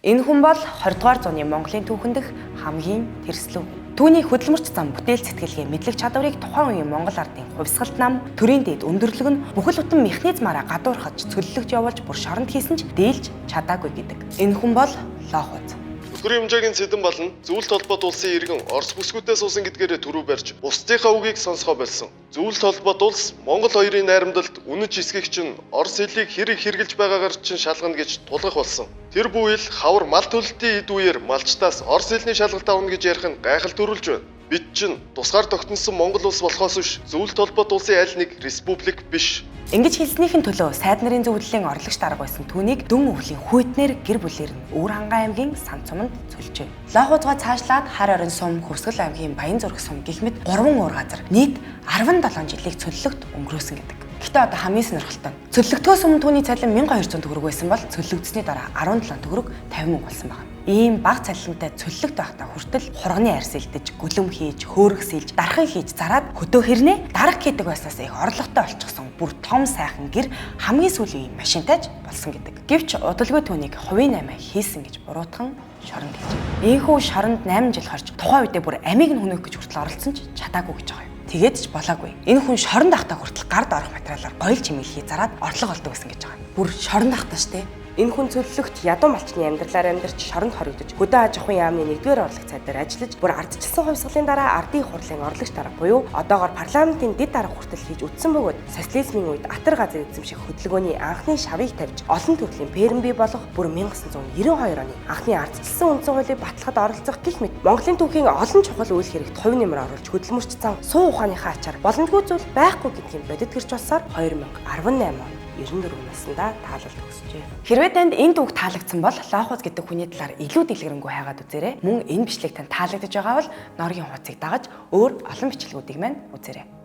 Энэ хүн бол 20 дугаар зууны Монголын түүхэн дэх хамгийн тэрслэв. Түүний хөдөлмөрч зам бүтээл сэтгэлгээ мэдлэг чадварыг тухайн үеийн Монгол ардын хувьсгалт нам, төрийн дэд өндөрлөг нь бүхэл бүтэн механизмаараа гадуурхаж цөллөгт явуулж бүр шоронд хийсэн ч дийлж чадаагүй гэдэг. Энэ хүн бол Лохоц. Бүхрийн хэмжээгийн цэдэн болон зөвлөлт холбоот улсын иргэн Орос бүсгүүтээ суусан гэдгээрээ түрүү барьж бусдынхаа үгийг сонсгоо болсон. Зөвлөлт холбоот улс Монгол хоёрын найрамдалд үнэж эсгэгч нь Орос хэлийг хэрэг хэрглэж байгаагаар чинь шалгана гэж тулгах болсон. Тэр буйл хавар мал төлөлтийн эд үеэр малчтаас Орос хэлний шалгалт авна гэж ярих нь гайхал төрүүлж байна. Бид чинь тусгаар тогтносон Монгол улс болохоос биш зөвлөлт холбоот улсын аль нэг республик биш. Ингэж хэлснийхэн төлөө сайд нарын зөвлөлийн орлогч дарга байсан түүнийг дүн өвлийн хүйтнэр гэр бүлээр нь Өвөр хангай аймгийн Сан цуманд цөлжээ. Лохоцгоо цаашлаад Хар орон сум, Хүрсгэл аймгийн Баян зураг сум гэх мэт 3 уур газар нийт 17 жилийг цөллөгт өнгөрөөсөн гэдэг. Гэхдээ одоо хамгийн сонирхолтой нь цөллөгтөөс өмнө түүний цалин 1200 төгрөг байсан бол цөллөгдсөний дараа 17 төгрөг 50 мөнгө болсон байна. Ийм бага цалинтай цөллөгт байхдаа хүртэл хурганы арьс илдэж, гөлөм хийж, хөөрөг сэлж, дархан хийж зараад хөдөө хэрнээ дарга хийдэг байснаас их орлоготой болчихсон. Бүр том сайхан гэр хамгийн сүүлийн машинтайж болсон гэдэг. Гэвч удалгүй түүнийг хувийн наймаа хийсэн гэж буруутхан шоронд хэлж. Ийхүү шоронд 8 жил хорж тухайн үедээ бүр амийг нь хөнөөх гэж хүртэл оролцсон ч чадаагүй гэж байгаа юм. Тэгээд ч болоогүй. Энэ хүн шоронд ахтаа хүртэл гард орох материалаар гоёл чимээл хий зараад орлого олдог гэсэн гэж байгаа. Бүр шоронд ахтаа штэ. Энэ хүн цөллөгт ядуу малчны амьдралаар амьдарч шоронд хоригдож хөдөө аж ахуйн яамны 1-р орлого цай дээр ажиллаж бүр ардчилсан хувьсгалын дараа ардын хурлын орлогч дарга буюу одоогоор парламентын дэд дарга хүртэл хийж үтсэн бөгөөд социализмын үед Атар газар эзэмших хөдөлгөөний анхны шавыг тавьж олон төрлийн ферм бий болгох бүр 1992 оны анхны ардчилсан үндсэн хуулийг баталгахад оролцох гэх мэт Монголын түүхийн олон чухал үйл хэрэгт хувь нэмэр оруулж хөдөлмөрч зан суу ухааныхаа ачаар боломжгүй зүйл байхгүй гэдгийг бодит гэрч болсоор 2018 он 94 наснда таалалт өгсөжээ. Хэрвээ танд энэ түүх таалагдсан бол Лохоц гэдэг хүний талаар илүү дэлгэрэнгүй хайгаад үзээрэй. Мөн энэ бичлэг танд таалагдж байгаа бол нооргийн хуудсыг дагаж өөр олон бичлэгүүдийг маань үзээрэй.